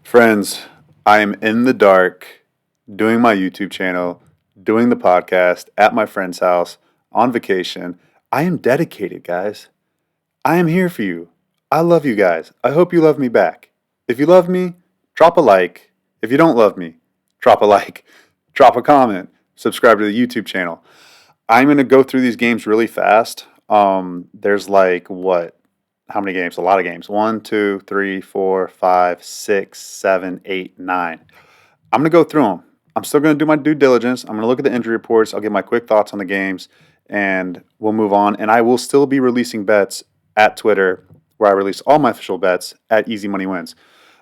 Friends, I am in the dark doing my YouTube channel, doing the podcast at my friend's house on vacation. I am dedicated, guys. I am here for you. I love you guys. I hope you love me back. If you love me, drop a like. If you don't love me, drop a like, drop a comment, subscribe to the YouTube channel. I'm going to go through these games really fast. There's like what? How many games? A lot of games. 1, 2, 3, 4, 5, 6, 7, 8, 9. I'm going to go through them. I'm still going to do my due diligence. I'm going to look at the injury reports. I'll get my quick thoughts on the games, and we'll move on. And I will still be releasing bets at Twitter, where I release all my official bets at Easy Money Wins.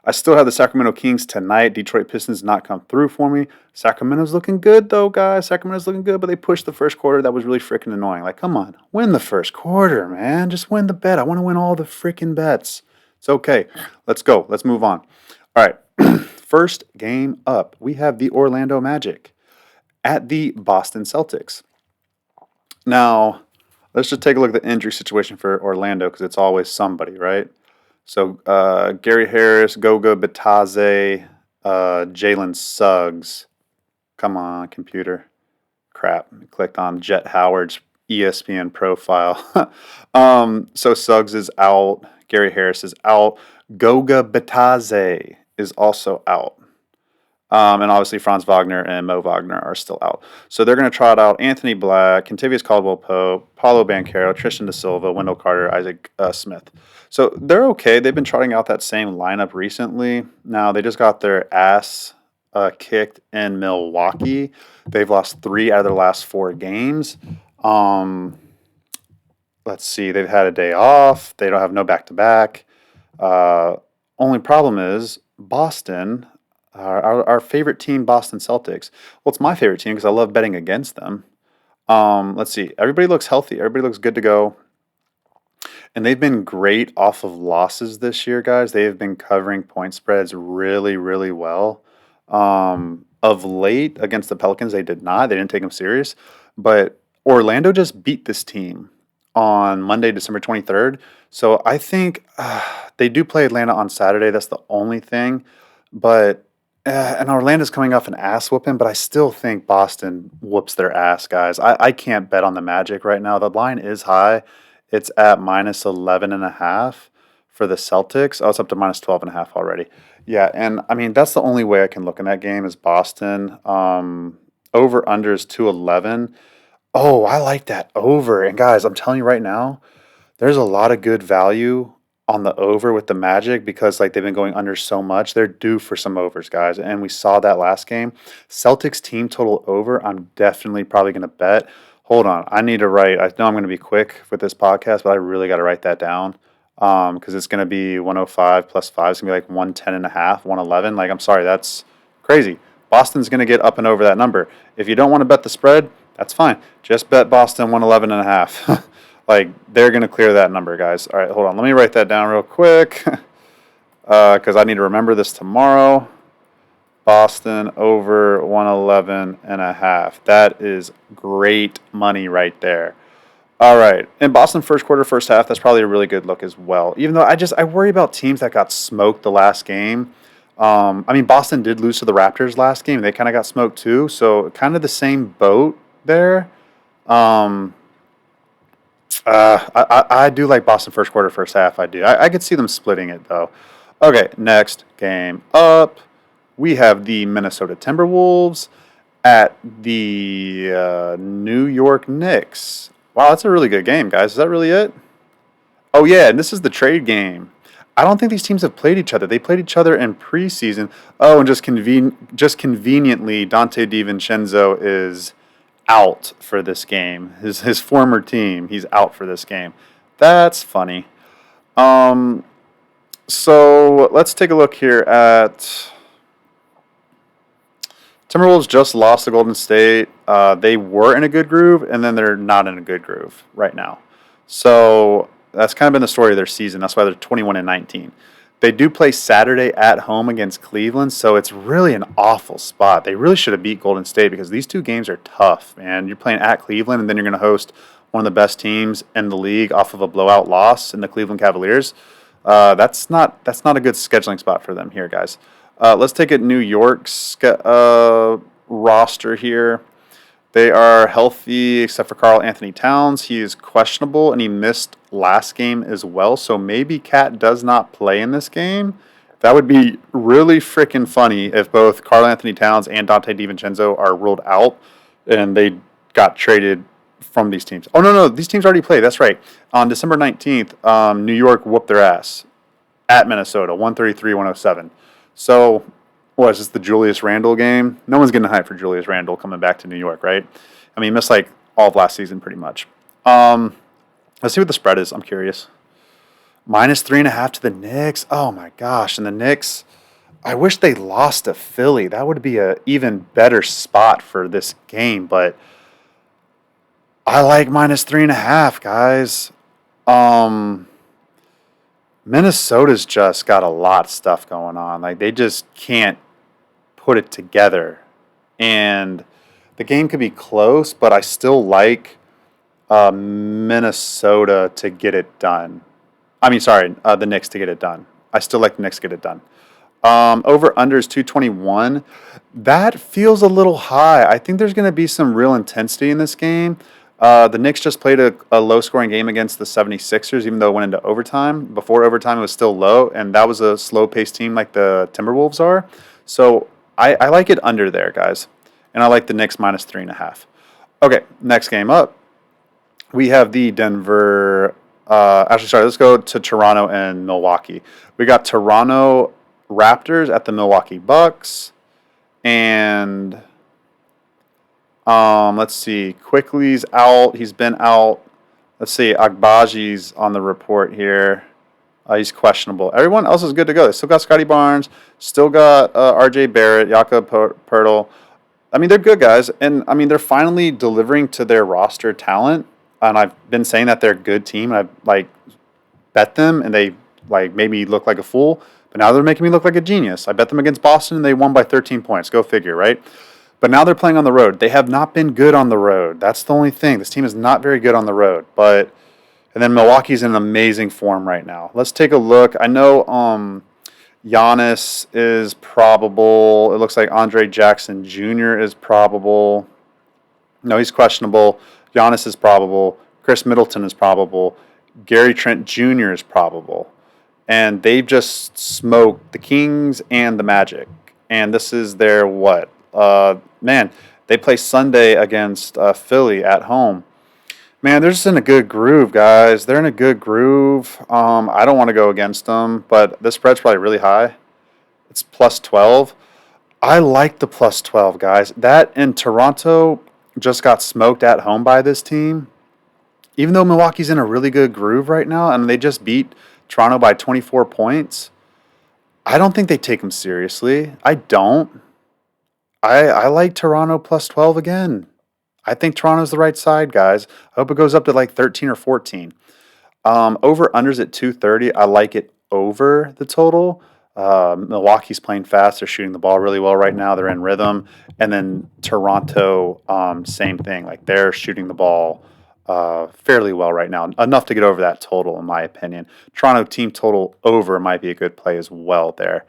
I still have the Sacramento Kings tonight. Detroit Pistons not come through for me. Sacramento's looking good, though, guys. Sacramento's looking good, but they pushed the first quarter. That was really freaking annoying. Like, come on. Win the first quarter, man. Just win the bet. I want to win all the freaking bets. It's okay. Let's go. Let's move on. All right. First game up, we have the Orlando Magic at the Boston Celtics. Now, let's just take a look at the injury situation for Orlando because it's always somebody, right? So Gary Harris, Goga Bitadze, Jalen Suggs. Come on, computer. Crap. Clicked on Jet Howard's ESPN profile. So Suggs is out. Gary Harris is out. Goga Bitadze is also out. And obviously Franz Wagner and Mo Wagner are still out. So they're going to trot out Anthony Black, Kentavious Caldwell-Pope, Paulo Banchero, Tristan Da Silva, Wendell Carter, Isaac Smith. So they're okay. They've been trotting out that same lineup recently. Now they just got their ass kicked in Milwaukee. They've lost 3 out of their last 4 games. Let's see. They've had a day off. They don't have no back-to-back. Only problem is Boston. Our favorite team, Boston Celtics. Well, it's my favorite team because I love betting against them. Let's see. Everybody looks healthy. Everybody looks good to go. And they've been great off of losses this year, guys. They have been covering point spreads really, really well. Of late, against the Pelicans, they did not. They didn't take them serious. But Orlando just beat this team on Monday, December 23rd. So I think they do play Atlanta on Saturday. That's the only thing. But and Orlando's coming off an ass whooping, but I still think Boston whoops their ass, guys. I can't bet on the Magic right now. The line is high. It's at minus 11.5 for the Celtics. Oh, it's up to minus 12.5 already. Yeah, and I mean, that's the only way I can look in that game is Boston. Over under is 211. Oh, I like that over. And guys, I'm telling you right now, there's a lot of good value on the over with the Magic because like they've been going under so much. They're due for some overs, guys. And we saw that last game. Celtics team total over, I'm definitely probably going to bet. Hold on. I need to write. I know I'm going to be quick with this podcast, but I really got to write that down because it's going to be 105 plus 5. It's going to be like 110.5, 111. Like, I'm sorry. That's crazy. Boston's going to get up and over that number. If you don't want to bet the spread, that's fine. Just bet Boston 111.5. Like, they're going to clear that number, guys. All right, hold on. Let me write that down real quick because I need to remember this tomorrow. Boston over 111.5. That is great money right there. All right. And Boston first quarter, first half, that's probably a really good look as well. Even though I worry about teams that got smoked the last game. I mean, Boston did lose to the Raptors last game. They kind of got smoked too. So kind of the same boat there. I do like Boston first quarter, first half. I do. I could see them splitting it, though. Okay, next game up. We have the Minnesota Timberwolves at the New York Knicks. Wow, that's a really good game, guys. Is that really it? Oh, yeah, and this is the trade game. I don't think these teams have played each other. They played each other in preseason. Oh, and just conveniently, Dante DiVincenzo is out for this game. His former team, he's out for this game. That's funny. So let's take a look here at Timberwolves just lost to Golden State. They were in a good groove, and then they're not in a good groove right now. So that's kind of been the story of their season. That's why they're 21-19. They do play Saturday at home against Cleveland, so it's really an awful spot. They really should have beat Golden State because these two games are tough, man. You're playing at Cleveland, and then you're going to host one of the best teams in the league off of a blowout loss in the Cleveland Cavaliers. That's not a good scheduling spot for them here, guys. Let's take a New York's roster here. They are healthy except for Carl Anthony Towns. He is questionable and he missed last game as well. So maybe Cat does not play in this game. That would be really freaking funny if both Carl Anthony Towns and Dante DiVincenzo are ruled out and they got traded from these teams. Oh, no. These teams already played. That's right. On December 19th, New York whooped their ass at Minnesota, 133-107. So, what is this, the Julius Randle game? No one's getting hyped for Julius Randle coming back to New York, right? I mean, he missed like all of last season pretty much. Let's see what the spread is. I'm curious. -3.5 to the Knicks. Oh my gosh. And the Knicks, I wish they lost to Philly. That would be a even better spot for this game, but I like -3.5, guys. Minnesota's just got a lot of stuff going on. Like they just can't put it together. And the game could be close, but I still like Minnesota to get it done. I mean, sorry, the Knicks to get it done. I still like the Knicks to get it done. Over under is 221. That feels a little high. I think there's going to be some real intensity in this game. The Knicks just played a low-scoring game against the 76ers, even though it went into overtime. Before overtime, it was still low, and that was a slow-paced team like the Timberwolves are. So I like it under there, guys. And I like the Knicks -3.5. Okay, next game up. We have the Denver... let's go to Toronto and Milwaukee. We got Toronto Raptors at the Milwaukee Bucks. And... let's see. Quickly's out. He's been out. Let's see. Agbaji's on the report here. He's questionable. Everyone else is good to go. They still got Scotty Barnes. Still got R.J. Barrett, Jakob Poeltl. I mean, they're good guys. And, I mean, they're finally delivering to their roster talent. And I've been saying that they're a good team. I've, bet them, and they, made me look like a fool. But now they're making me look like a genius. I bet them against Boston, and they won by 13 points. Go figure, right? But now they're playing on the road. They have not been good on the road. That's the only thing. This team is not very good on the road. And then Milwaukee's in amazing form right now. Let's take a look. I know Giannis is probable. It looks like Andre Jackson Jr. is probable. No, he's questionable. Giannis is probable. Chris Middleton is probable. Gary Trent Jr. is probable. And they've just smoked the Kings and the Magic. And this is their what? They play Sunday against Philly at home. Man, they're just in a good groove, guys. They're in a good groove. I don't want to go against them, but this spread's probably really high. It's +12. I like the +12, guys. That and Toronto just got smoked at home by this team. Even though Milwaukee's in a really good groove right now, and they just beat Toronto by 24 points, I don't think they take them seriously. I don't. I like Toronto +12 again. I think Toronto's the right side, guys. I hope it goes up to 13 or 14. Over-unders at 230. I like it over the total. Milwaukee's playing fast. They're shooting the ball really well right now. They're in rhythm. And then Toronto, same thing. They're shooting the ball fairly well right now. Enough to get over that total, in my opinion. Toronto team total over might be a good play as well there.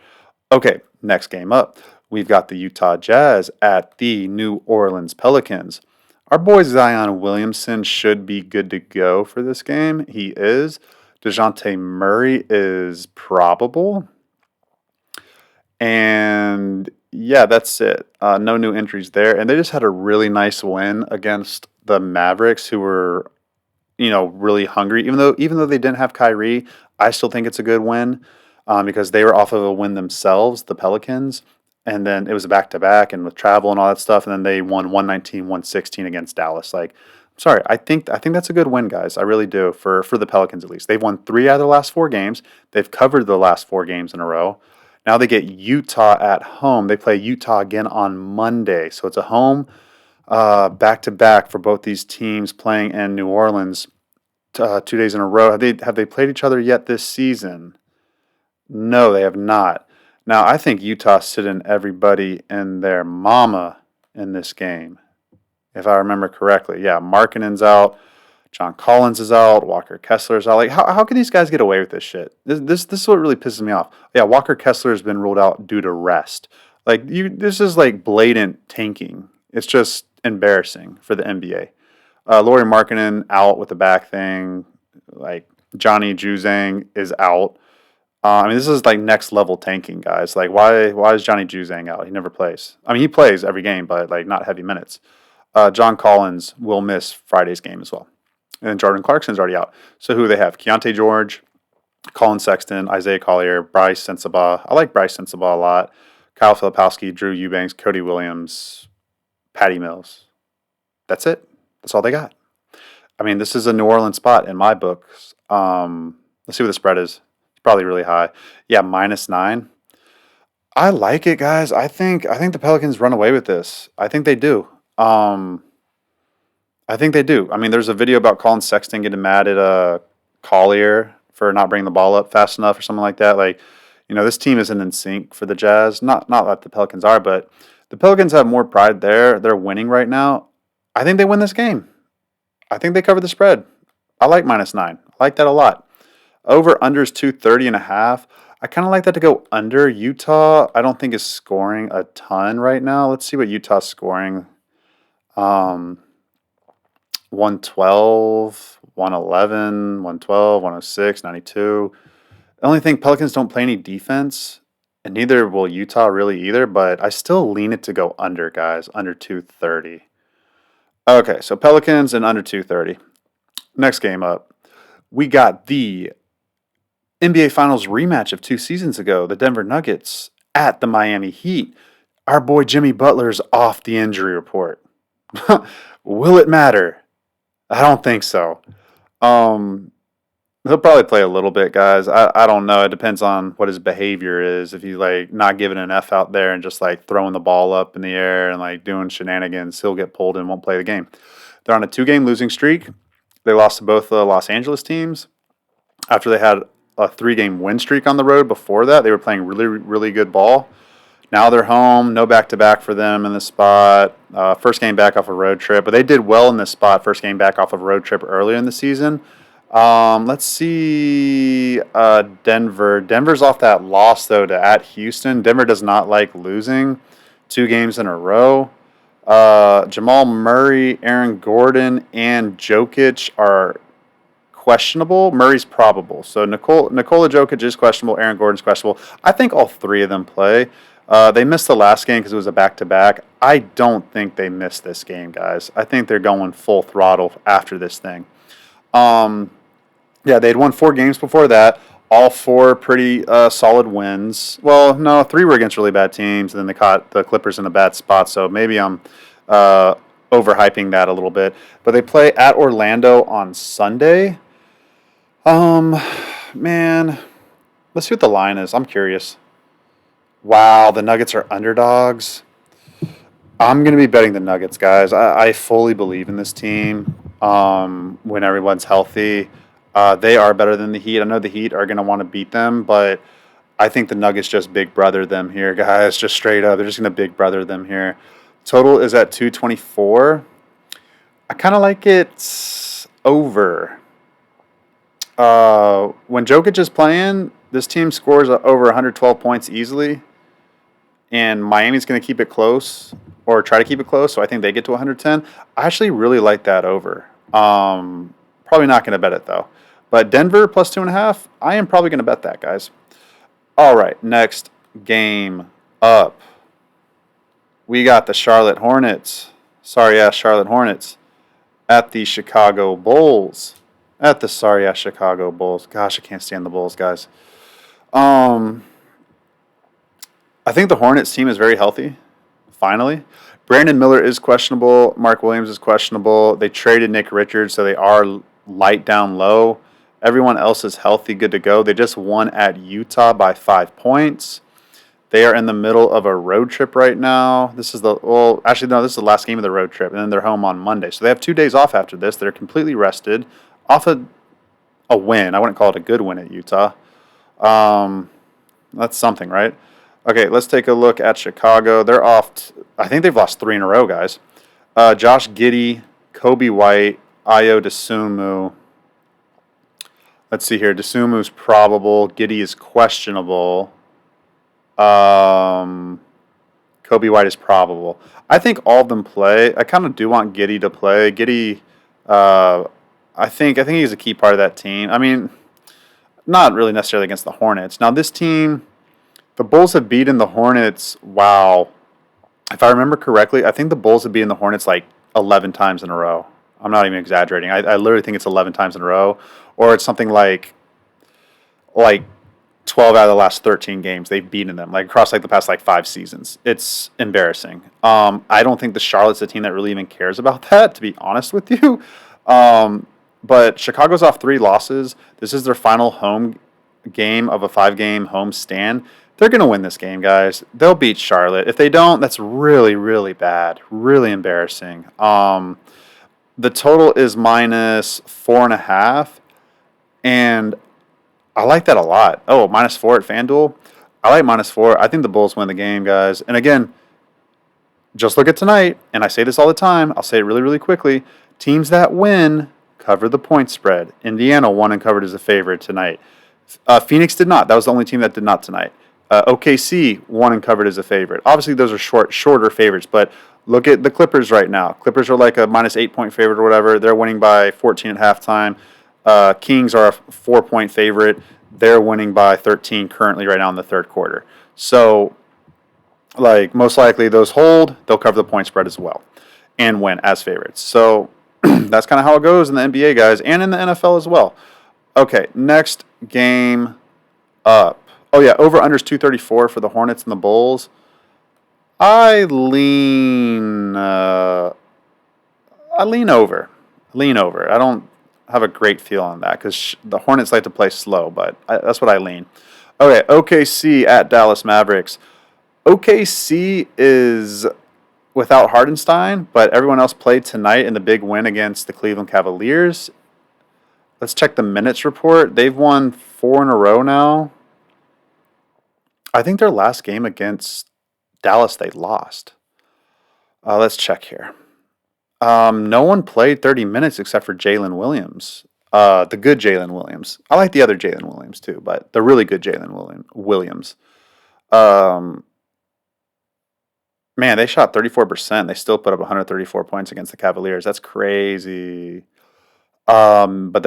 Okay, next game up. We've got the Utah Jazz at the New Orleans Pelicans. Our boy Zion Williamson should be good to go for this game. He is. DeJounte Murray is probable. And yeah, that's it. No new injuries there. And they just had a really nice win against the Mavericks, who were, really hungry. Even though they didn't have Kyrie, I still think it's a good win because they were off of a win themselves, the Pelicans. And then it was a back-to-back and with travel and all that stuff. And then they won 119-116 against Dallas. Sorry, I think that's a good win, guys. I really do, for the Pelicans at least. They've won 3 out of the last 4 games. They've covered the last 4 games in a row. Now they get Utah at home. They play Utah again on Monday. So it's a home back-to-back for both these teams playing in New Orleans 2 days in a row. Have they played each other yet this season? No, they have not. Now, I think Utah's sitting everybody and their mama in this game, if I remember correctly. Yeah, Markkanen's out. John Collins is out. Walker Kessler's out. Like, how can these guys get away with this shit? This is what really pisses me off. Yeah, Walker Kessler has been ruled out due to rest. Like, this is like blatant tanking. It's just embarrassing for the NBA. Lauri Markkanen out with the back thing. Like, Johnny Juzang is out. I mean, this is like next level tanking, guys. Like, why is Johnny Juzang out? He never plays. I mean, he plays every game, but like not heavy minutes. John Collins will miss Friday's game as well. And then Jordan Clarkson's already out. So who do they have? Keontae George, Colin Sexton, Isaiah Collier, Bryce Sensabaugh. I like Bryce Sensabaugh a lot. Kyle Filipowski, Drew Eubanks, Cody Williams, Patty Mills. That's it. That's all they got. I mean, this is a New Orleans spot in my books. Let's see what the spread is. It's probably really high. Yeah, -9. I like it, guys. I think the Pelicans run away with this. I think they do. I think they do. I mean, there's a video about Colin Sexton getting mad at Collier for not bringing the ball up fast enough or something like that. Like, this team isn't in sync for the Jazz. Not that the Pelicans are, but the Pelicans have more pride there. They're winning right now. I think they win this game. I think they cover the spread. I like -9. I like that a lot. Over under is 230.5. I kind of like that to go under. Utah, I don't think is scoring a ton right now. Let's see what Utah's scoring. 112, 111, 112, 106, 92. The only thing, Pelicans don't play any defense, and neither will Utah really either, but I still lean it to go under, guys, under 230. Okay, so Pelicans and under 230. Next game up, we got the NBA Finals rematch of 2 seasons ago, the Denver Nuggets at the Miami Heat. Our boy Jimmy Butler's off the injury report. Will it matter? I don't think so. He'll probably play a little bit, guys. I don't know. It depends on what his behavior is. If he's like not giving an F out there and just like throwing the ball up in the air and like doing shenanigans, he'll get pulled and won't play the game. They're on a 2-game losing streak. They lost to both the Los Angeles teams after they had a 3-game win streak on the road. Before that, they were playing really, really good ball. Now they're home. No back-to-back for them in this spot. First game back off a road trip. But they did well in this spot. First game back off of a road trip earlier in the season. Let's see Denver. Denver's off that loss, though, to at Houston. Denver does not like losing 2 games in a row. Jamal Murray, Aaron Gordon, and Jokic are questionable. Murray's probable. So Nikola Jokic is questionable. Aaron Gordon's questionable. I think all 3 of them play. They missed the last game because it was a back-to-back. I don't think they missed this game, guys. I think they're going full throttle after this thing. Yeah, they'd won 4 games before that. All 4 pretty solid wins. Well, no, 3 were against really bad teams, and then they caught the Clippers in a bad spot. So maybe I'm overhyping that a little bit. But they play at Orlando on Sunday. Man, let's see what the line is. I'm curious. Wow, the Nuggets are underdogs. I'm going to be betting the Nuggets, guys. I fully believe in this team when everyone's healthy. They are better than the Heat. I know the Heat are going to want to beat them, but I think the Nuggets just big brother them here, guys. Just straight up. They're just going to big brother them here. Total is at 224. I kind of like it over. When Jokic is playing, this team scores over 112 points easily, and Miami's going to keep it close or try to keep it close, so I think they get to 110. I actually really like that over. Probably not going to bet it, though. But Denver plus 2.5, I am probably going to bet that, guys. All right, next game up. We got the Charlotte Hornets. Sorry-ass Charlotte Hornets at the Chicago Bulls. At the sorry-ass Chicago Bulls. Gosh, I can't stand the Bulls, guys. I think the Hornets team is very healthy, finally. Brandon Miller is questionable. Mark Williams is questionable. They traded Nick Richards, so they are light down low. Everyone else is healthy, good to go. They just won at Utah by 5 points. They are in the middle of a road trip right now. This is the last game of the road trip, and then they're home on Monday. So they have 2 days off after this. They're completely rested. Off a win. I wouldn't call it a good win at Utah. That's something, right? Okay, let's take a look at Chicago. They're off. I think they've lost 3 in a row, guys. Josh Giddey, Kobe White, Ayo Dosunmu. Let's see here. Dosunmu's probable. Giddey is questionable. Um, Kobe White is probable. I think all of them play. I kind of do want Giddey to play. Giddey, uh, I think he's a key part of that team. I mean, not really necessarily against the Hornets. Now this team, the Bulls have beaten the Hornets. Wow, if I remember correctly, I think the Bulls have beaten the Hornets like 11 times in a row. I'm not even exaggerating. I literally think it's 11 times in a row, or it's something like 12 out of the last 13 games they've beaten them, like across like the past like 5 seasons. It's embarrassing. I don't think the Charlotte's a team that really even cares about that, to be honest with you. Um, but Chicago's off 3 losses. This is their final home game of a 5 game home stand. They're going to win this game, guys. They'll beat Charlotte. If they don't, that's really, really bad. Really embarrassing. The total is -4.5. And I like that a lot. Oh, -4 at FanDuel. I like -4. I think the Bulls win the game, guys. And again, just look at tonight. And I say this all the time. I'll say it really, really quickly. Teams that win cover the point spread. Indiana won and covered as a favorite tonight. Phoenix did not. That was the only team that did not tonight. OKC won and covered as a favorite. Obviously, those are shorter favorites, but look at the Clippers right now. Clippers are like a -8 point favorite or whatever. They're winning by 14 at halftime. Kings are a 4 point favorite. They're winning by 13 currently right now in the third quarter. So, like, most likely those hold. They'll cover the point spread as well and win as favorites. So, that's kind of how it goes in the NBA, guys, and in the NFL as well. Okay, next game up. Oh, yeah, over-unders 234 for the Hornets and the Bulls. I lean over. Lean over. I don't have a great feel on that because the Hornets like to play slow, but that's what I lean. Okay, OKC at Dallas Mavericks. OKC is without Hardenstein, but everyone else played tonight in the big win against the Cleveland Cavaliers. Let's check the minutes report. They've won 4 in a row now. I think their last game against Dallas they lost. Let's check here. No one played 30 minutes except for Jalen Williams. The good Jalen Williams. I like the other Jalen Williams too, but the really good Jalen Williams. Um, Man, they shot 34%. They still put up 134 points against the Cavaliers. That's crazy. But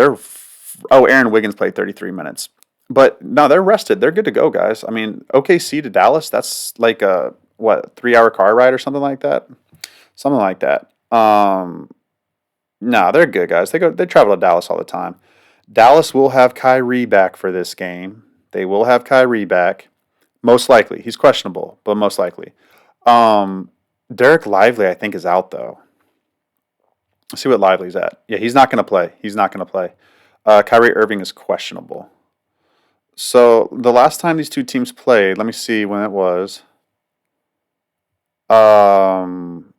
Aaron Wiggins played 33 minutes. But no, they're rested. They're good to go, guys. I mean, OKC to Dallas, that's like a, 3 hour car ride or something like that? Something like that. No, they're good, guys. They travel to Dallas all the time. Dallas will have Kyrie back for this game. They will have Kyrie back. Most likely. He's questionable, but most likely. Um, Derek Lively, I think, is out though. Let's see what Lively's at. Yeah, he's not going to play. He's not going to play. Kyrie Irving is questionable. So the last time these two teams played, let me see when it was. Um,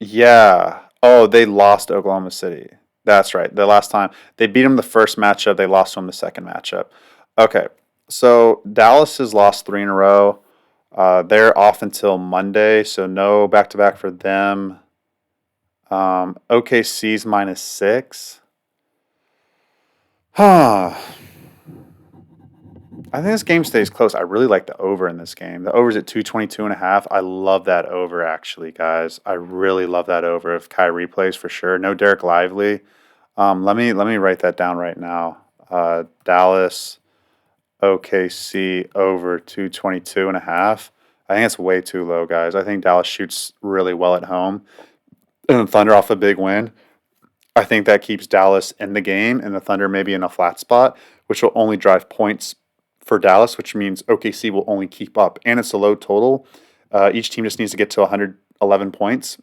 yeah. Oh, they lost to Oklahoma City. That's right. The last time they beat them the first matchup, they lost to them the second matchup. Okay. So Dallas has lost 3 in a row. They're off until Monday, so no back to back for them. OKC's -6. Huh. I think this game stays close. I really like the over in this game. The over's at 222.5. I love that over, actually, guys. I really love that over if Kyrie plays for sure. No Derek Lively. Let me write that down right now. Dallas OKC over 222.5. I think it's way too low, guys. I think Dallas shoots really well at home. And the Thunder off a big win. I think that keeps Dallas in the game and the Thunder maybe in a flat spot, which will only drive points for Dallas, which means OKC will only keep up. And it's a low total. Each team just needs to get to 111 points,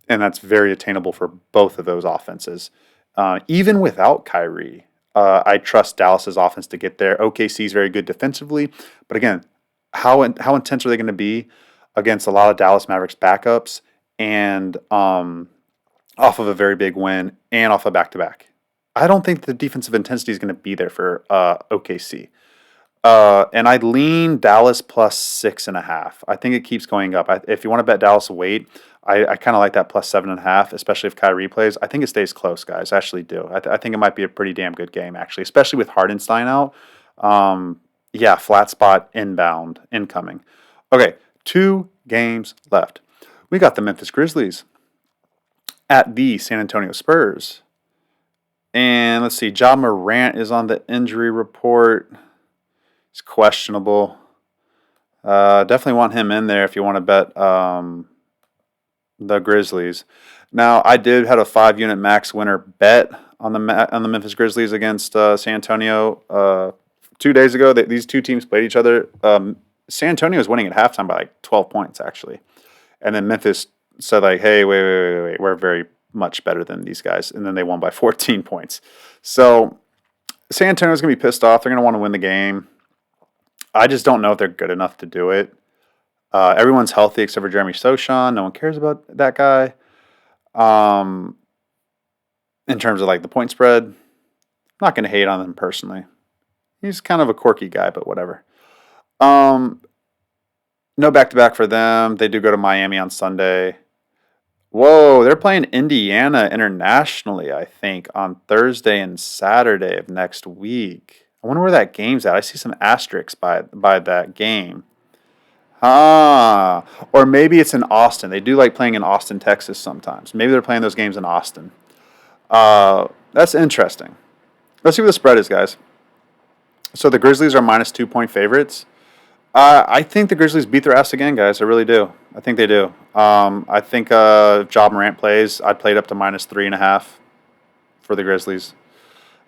and that's very attainable for both of those offenses. Even without Kyrie, I trust Dallas's offense to get there. OKC is very good defensively, but again, how intense are they going to be against a lot of Dallas Mavericks backups and off of a very big win and off a back to back? I don't think the defensive intensity is going to be there for OKC. And I lean Dallas plus 6.5. I think it keeps going up. If you want to bet Dallas weight, I kind of like that plus 7.5, especially if Kyrie plays. I think it stays close, guys. I actually do. I think it might be a pretty damn good game, actually, especially with Hardenstein out. Um, yeah, flat spot inbound, incoming. Okay, 2 games left. We got the Memphis Grizzlies at the San Antonio Spurs. And let's see, Ja Morant is on the injury report. He's questionable. Definitely want him in there if you want to bet the Grizzlies. Now, I did had a 5 unit max winner bet on the Memphis Grizzlies against San Antonio 2 days ago. These two teams played each other. San Antonio was winning at halftime by like 12 points actually, and then Memphis said like, "Hey, wait, we're very much better than these guys," and then they won by 14 points. So San Antonio's gonna be pissed off. They're gonna want to win the game. I just don't know if they're good enough to do it. Everyone's healthy except for Jeremy Sochan. No one cares about that guy. Um, in terms of like the point spread, I'm not going to hate on him personally. He's kind of a quirky guy, but whatever. Um, no back to back for them. They do go to Miami on Sunday. Whoa, they're playing Indiana internationally, I think, on Thursday and Saturday of next week. I wonder where that game's at. I see some asterisks by that game. Ah, or maybe it's in Austin. They do like playing in Austin, Texas sometimes. Maybe they're playing those games in Austin. That's interesting. Let's see what the spread is, guys. So the Grizzlies are minus 2 point favorites. I think the Grizzlies beat their ass again, guys. I really do. I think they do. I think if Ja Morant plays, I'd play it up to minus 3.5 for the Grizzlies.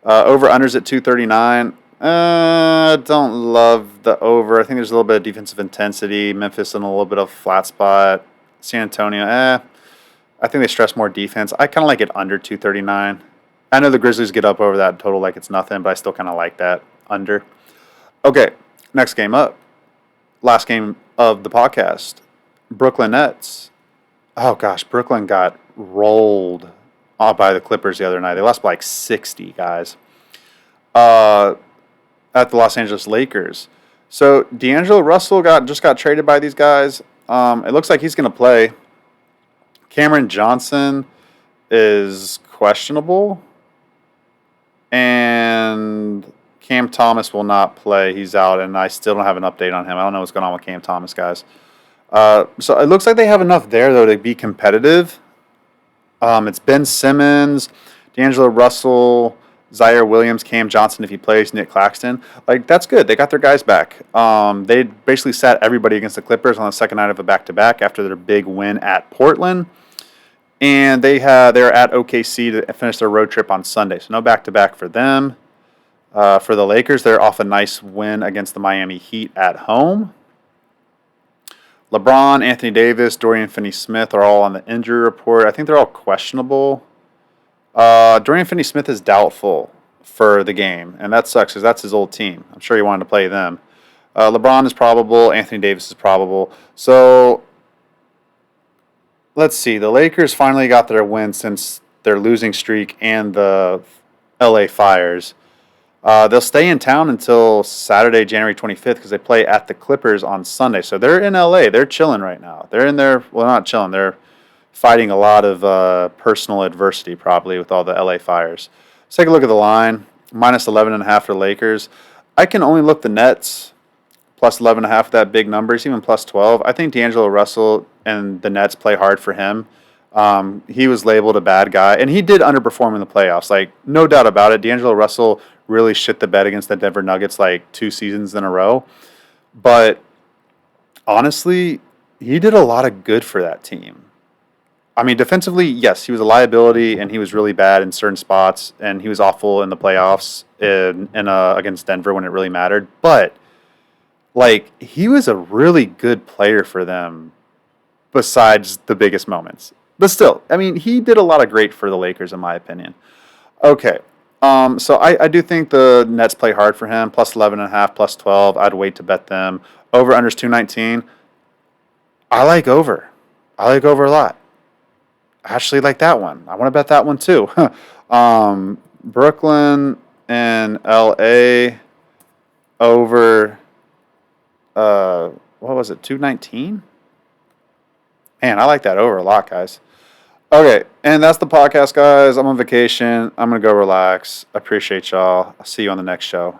Over unders at 239. Don't love the over. I think there's a little bit of defensive intensity. Memphis in a little bit of flat spot. San Antonio, I think they stress more defense. I kind of like it under 239. I know the Grizzlies get up over that total like it's nothing, but I still kind of like that under. Okay, next game up. Last game of the podcast. Brooklyn Nets. Oh gosh, Brooklyn got rolled by the Clippers the other night. They lost by like 60, guys. At the Los Angeles Lakers. So D'Angelo Russell just got traded by these guys. It looks like he's going to play. Cameron Johnson is questionable, and Cam Thomas will not play. He's out, and I still don't have an update on him. I don't know what's going on with Cam Thomas, guys. So it looks like they have enough there, though, to be competitive. It's Ben Simmons, D'Angelo Russell, Zaire Williams, Cam Johnson if he plays, Nick Claxton. Like, that's good. They got their guys back. They basically sat everybody against the Clippers on the second night of a back-to-back after their big win at Portland. And they're at OKC to finish their road trip on Sunday. So no back-to-back for them. For the Lakers, they're off a nice win against the Miami Heat at home. LeBron, Anthony Davis, Dorian Finney-Smith are all on the injury report. I think they're all questionable. Dorian Finney-Smith is doubtful for the game, and that sucks because that's his old team. I'm sure he wanted to play them. LeBron is probable. Anthony Davis is probable. So let's see. The Lakers finally got their win since their losing streak and the LA Fires. They'll stay in town until Saturday, January 25th, because they play at the Clippers on Sunday. So they're in LA. They're chilling right now. They're in there. Well, not chilling. They're fighting a lot of personal adversity, probably, with all the LA Fires. Let's take a look at the line. Minus 11.5 for the Lakers. I can only look the Nets. Plus 11.5 that big number. It's even plus 12. I think D'Angelo Russell and the Nets play hard for him. He was labeled a bad guy, and he did underperform in the playoffs. Like, no doubt about it. D'Angelo Russell really shit the bed against the Denver Nuggets like 2 seasons in a row. But honestly, he did a lot of good for that team. I mean, defensively, yes, he was a liability, and he was really bad in certain spots, and he was awful in the playoffs against Denver when it really mattered. But, like, he was a really good player for them besides the biggest moments. But still, I mean, he did a lot of great for the Lakers, in my opinion. Okay, so I do think the Nets play hard for him. Plus 11.5, plus 12. I'd wait to bet them. Over unders 219. I like over. I like over a lot. I actually like that one. I want to bet that one too. Brooklyn and LA. over, what was it, 219? Man, I like that over a lot, guys. Okay, and that's the podcast, guys. I'm on vacation. I'm going to go relax. I appreciate y'all. I'll see you on the next show.